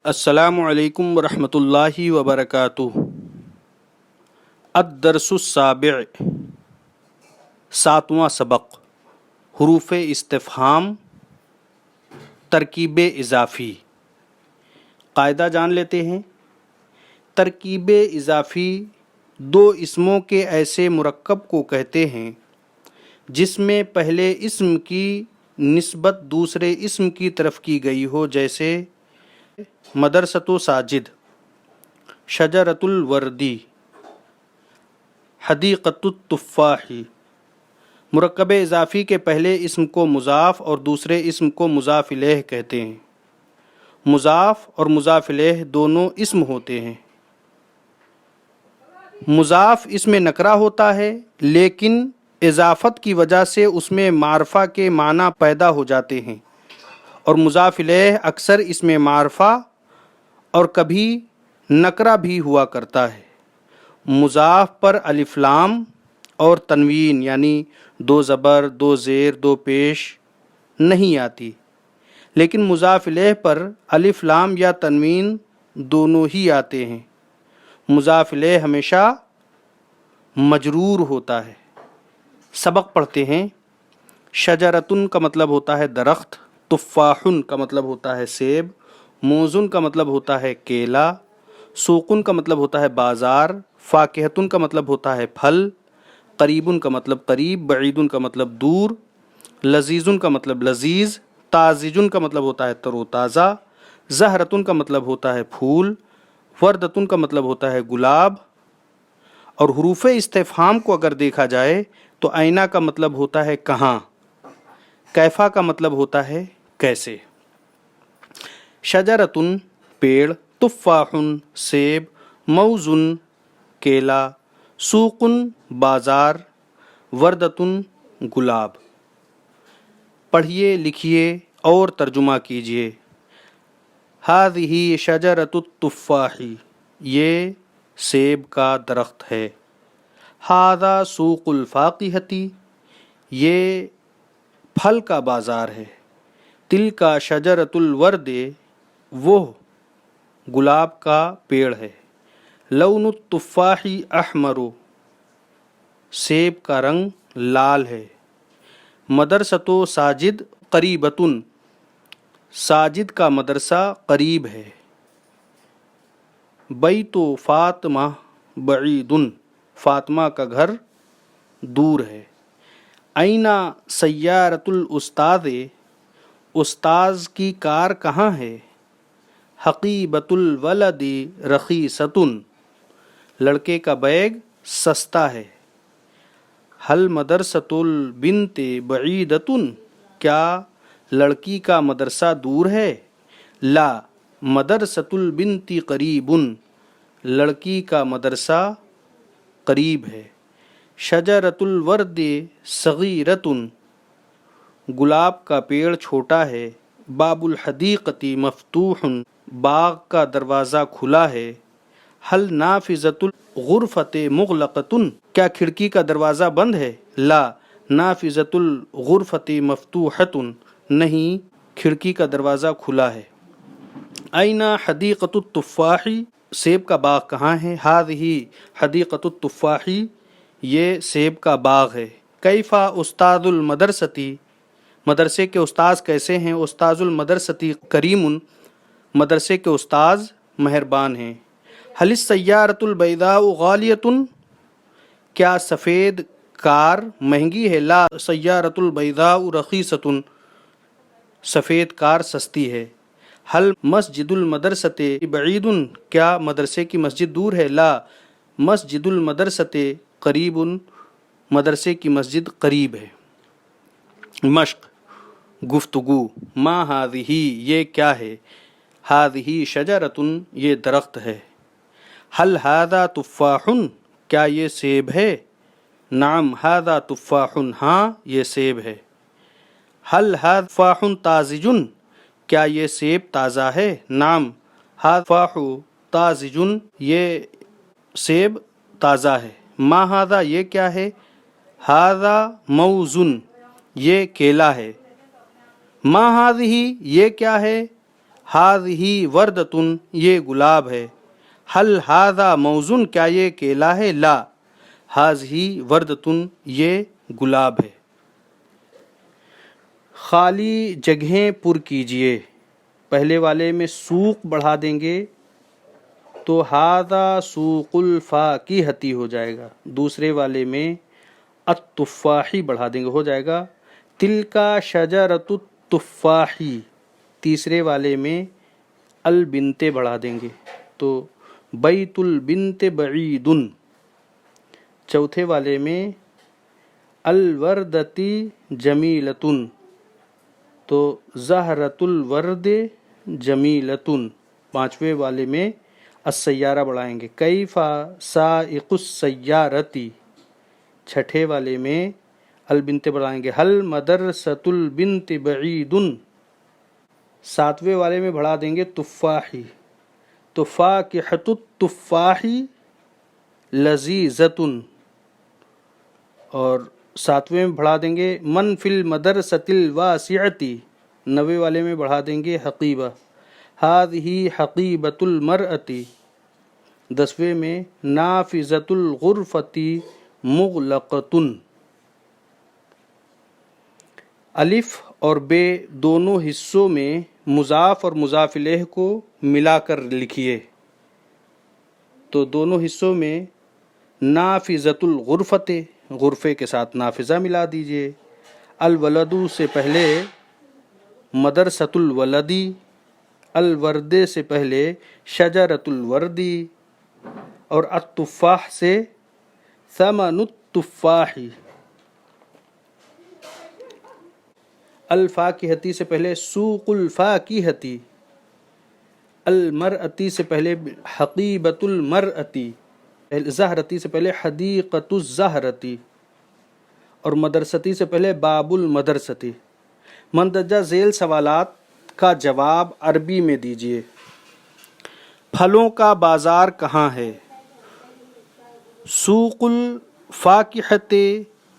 السلام علیکم ورحمۃ اللہ وبرکاتہ۔ الدرس السابع، ساتواں سبق، حروف استفہام، ترکیب اضافی۔ قاعدہ جان لیتے ہیں۔ ترکیب اضافی دو اسموں کے ایسے مرکب کو کہتے ہیں جس میں پہلے اسم کی نسبت دوسرے اسم کی طرف کی گئی ہو، جیسے مدرسۃ ساجد، شجرۃ الوردی، حدیقۃ التفاحی۔ مرکب اضافی کے پہلے اسم کو مضاف اور دوسرے اسم کو مضاف الیہ کہتے ہیں۔ مضاف اور مضاف الیہ دونوں اسم ہوتے ہیں۔ مضاف اس میں نکرہ ہوتا ہے، لیکن اضافت کی وجہ سے اس میں معرفہ کے معنی پیدا ہو جاتے ہیں، اور مضاف الیہ اکثر اس میں معرفہ اور کبھی نکرہ بھی ہوا کرتا ہے۔ مضاف پر الف لام اور تنوین یعنی دو زبر، دو زیر، دو پیش نہیں آتی، لیکن مضاف الیہ پر الف لام یا تنوین دونوں ہی آتے ہیں۔ مضاف الیہ ہمیشہ مجرور ہوتا ہے۔ سبق پڑھتے ہیں۔ شجرتن کا مطلب ہوتا ہے درخت، تفاحن کا مطلب ہوتا ہے سیب، موزن کا مطلب ہوتا ہے کیلا، سوقن کا مطلب ہوتا ہے بازار، فاکہتن کا مطلب ہوتا ہے پھل، قریبن کا مطلب قریب، بعیدن کا مطلب دور، لذیذن کا مطلب لذیذ، تازجن کا مطلب ہوتا ہے تر و تازہ، زہرتن کا مطلب ہوتا ہے پھول، وردتن کا مطلب ہوتا ہے گلاب۔ اور حروف استفہام کو اگر دیکھا جائے تو اینہ کا مطلب ہوتا ہے کہاں، کیفا کا مطلب ہوتا ہے کیسے۔ شجرتن پیڑ، تفاحن سیب، موزن کیلا، سوقن بازار، وردتن گلاب۔ پڑھیے، لکھیے اور ترجمہ کیجیے۔ ہذہ شجرۃ التفاح، یہ سیب کا درخت ہے۔ ھذا سوق الفاکہۃ، یہ پھل کا بازار ہے۔ تلک شجرۃ الورد، وہ گلاب کا پیڑ ہے۔ لون التفاح احمر، سیب کا رنگ لال ہے۔ مدرسۃ ساجد قریبۃ، ساجد کا مدرسہ قریب ہے۔ بیت فاطمہ بعید، فاطمہ کا گھر دور ہے۔ این سیارۃ الاستاذ، استاذ کی کار کہاں ہے۔ حقیبۃ الولد رخیصۃ، لڑکے کا بیگ سستا ہے۔ حل مدرسۃ البنت بعیدۃ، کیا لڑکی کا مدرسہ دور ہے۔ لا مدرسۃ البنت قریب، لڑکی کا مدرسہ قریب ہے۔ شجرۃ الورد صغیرۃ، گلاب کا پیڑ چھوٹا ہے۔ باب الحدیقۃ مفتوح، باغ کا دروازہ کھلا ہے۔ حل نافذۃ الغرفۃ مغلقۃ، کیا کھڑکی کا دروازہ بند ہے۔ لا نافذۃ الغرفۃ مفتوحۃ، نہیں کھڑکی کا دروازہ کھلا ہے۔ این حدیقۃ التفاح، سیب کا باغ کہاں ہے۔ ھذہ حدیقۃ التفاح، یہ سیب کا باغ ہے۔ کیف استاذ المدرسۃ، مدرسے کے استاذ کیسے ہیں۔ استاذ المدرسۃ کریم، مدرسے کے استاذ مہربان ہیں۔ حل السیارۃ البیضاء غالیۃ، کیا سفید کار مہنگی ہے۔ لا سیارۃ البیضاء رخیصۃ، سفید کار سستی ہے۔ حل مسجد المدرسۃ بعید، کیا مدرسے کی مسجد دور ہے۔ لا مسجد المدرسۃ قریب، مدرسے کی مسجد قریب ہے۔ مشق، گفتگو۔ ما ھذہ، یہ کیا ہے۔ ھذہ شجرۃ، یہ درخت ہے۔ حل ھذا تفاح، کیا یہ سیب ہے۔ نعم ھذا تفاح، ہاں یہ سیب ہے۔ حل ھذا تفاح طازج، کیا یہ سیب تازہ ہے۔ نعم ھذا تفاح طازج، یہ سیب تازہ ہے۔ ما ھذا، یہ کیا ہے۔ ھذا موزن، یہ کیلا ہے۔ ما ھذہ، یہ کیا ہے۔ हाज़िही वर्दतुन, ये गुलाब है। हल हाज़ा मौज़ुन, क्या ये केला है? ला, हाज़िही वर्दतुन, ये गुलाब है। खाली जगहें पुर कीजिए। पहले वाले में सूक बढ़ा देंगे तो हाज़ा सूकुल फ़ाकिहती हो जाएगा। दूसरे वाले में अत्तुफ़ाही बढ़ा देंगे, हो जाएगा तिलका शजरतुत तुफ़ाही। तीसरे वाले में अल बिनते बढ़ा देंगे तो बैतुल बिनते बईदुन। चौथे वाले में अल वर्दती जमीलतुन तो ज़हरतुल वर्दे जमीलतुन। पांचवे वाले में अस्सय्यारा बढ़ाएंगे, कैफा साइकुस सय्यारती। छठे वाले में अल बिनते बढ़ाएंगे, हल मदरसतुल बिनते बईदुन। सातवें वाले में बढ़ा देंगे तुफ़ाही तो फ़ाकिहतुत तुफ़ाही लज़ीज़तुन। और सातवें में बढ़ा देंगे मन फिल मदरसतिल वासिअती। नवे वाले में बढ़ा देंगे हकीबा, हाज़िही हकीबतुल मरअती। दसवें में नाफिज़तुल गुरफ़ती मुग़लक़तुन। अलिफ और बे दोनों हिस्सों में मुज़ाफ़ और मुज़ाफ़ इलैह को मिलाकर लिखिए। तो दोनों हिस्सों में नाफिज़तुल गुरफ़ते, गुरफ़े के साथ नाफिज़ा मिला दीजिए। अल वलदू से पहले मदरसतुल वलदी, अल वर्दे से पहले शजरतुल वर्दी, और अत्तुफ़ाह से समनुत तुफ़ाही। अल फ़ाकिहती से पहले सूकुल फ़ाकिहती, अल मरअती से पहले हकीबतुल मरअती, ज़हरती से पहले हदीक़तुज़ ज़हरती, और मदरसती से पहले बाबुल मदरसती। मंदरजा झेल सवालात का जवाब अरबी में दीजिए। फलों का बाज़ार कहाँ है? सूकुल फ़ाकिहते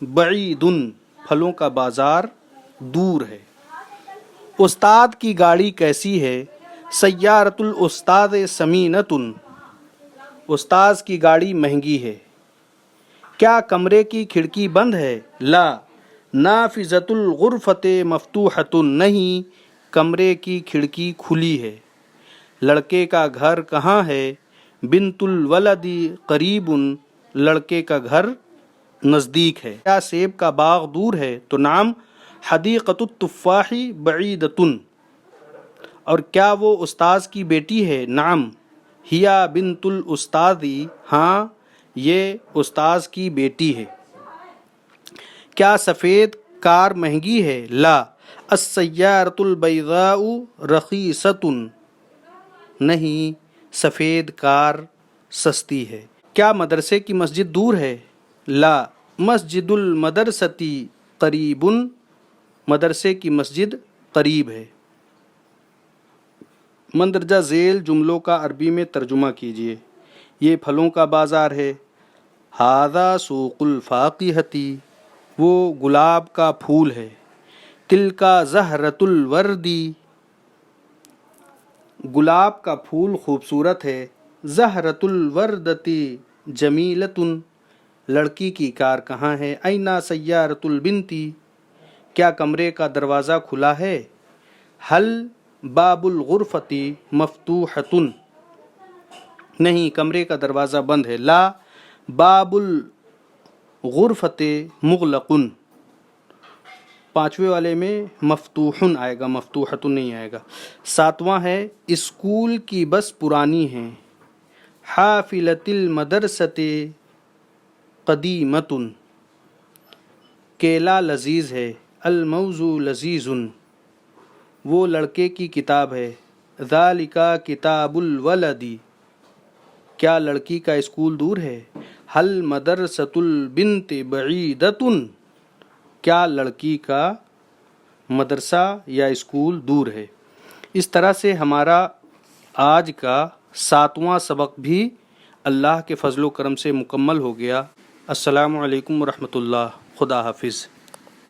बईदुन, फलों का बाज़ार दूर है। उस्ताद की गाड़ी कैसी है? सय्यारतुल उस्ताद समीनतुन, उस्ताद की गाड़ी महंगी है। क्या कमरे की खिड़की बंद है? ला, नाफिज़तुल गुरफ़ते मफ्तूहतुन, नहीं, कमरे की खिड़की खुली है। लड़के का घर कहाँ है? बिनतुल वलदी करीबुन, लड़के का घर नज़दीक है। क्या सेब का बाग दूर है? तो नाम, हदीक़तुत तुफ़ाही बईदतुन। और क्या वो उस्ताद की बेटी है? नाम, हिया बिनतुल उस्तादी, हाँ, ये उस्ताद की बेटी है। क्या सफ़ेद कार महंगी है? ला, अस्सय्यारतुल बैज़ाउ रख़ीसतुन, नहीं, सफ़ेद कार सस्ती है। क्या मदरसे की मस्जिद दूर है? ला, मस्जिदुल मदरसती करीबुन, मदरसे की मस्जिद करीब है। मंदरजा झेल जुमलों का अरबी में तर्जुमा कीजिए। ये फलों का बाज़ार है। हाज़ा सूकुल फ़ाकिहती, वो गुलाब का फूल है। तिलका ज़हरतुल वर्दी, गुलाब का फूल खूबसूरत है। ज़हरतुल वर्दती जमीलतुन, लड़की की कार कहाँ है? ऐना सय्यारतुल बिनती, क्या कमरे का दरवाज़ा खुला है? हल बाबुल गुरफ़ती मफ्तूहतुन, नहीं, कमरे का दरवाज़ा बंद है। ला, बाबुल गुरफ़ते मुग़लक़ुन। पांचवे वाले में मफ्तूहुन आएगा, मफ्तूहतुन नहीं आएगा। सातवां है स्कूल की बस पुरानी है। हाफिलतिल मदरसते क़दीमतुन, केला लजीज है। अल मौज़ू लजीजुन, वो लड़के की किताब है। ज़ालिका किताबुल वलदी, क्या लड़की का स्कूल दूर है? हल मदरसतुल बिनते बईदतुन, क्या लड़की का मदरसा या स्कूल दूर है। इस तरह से हमारा आज का 7वां सबक भी अल्लाह के फजलो करम से मुकम्मल हो गया। अस्सलामु अलैकुम व रहमतुल्लाह। खुदा हाफिज़।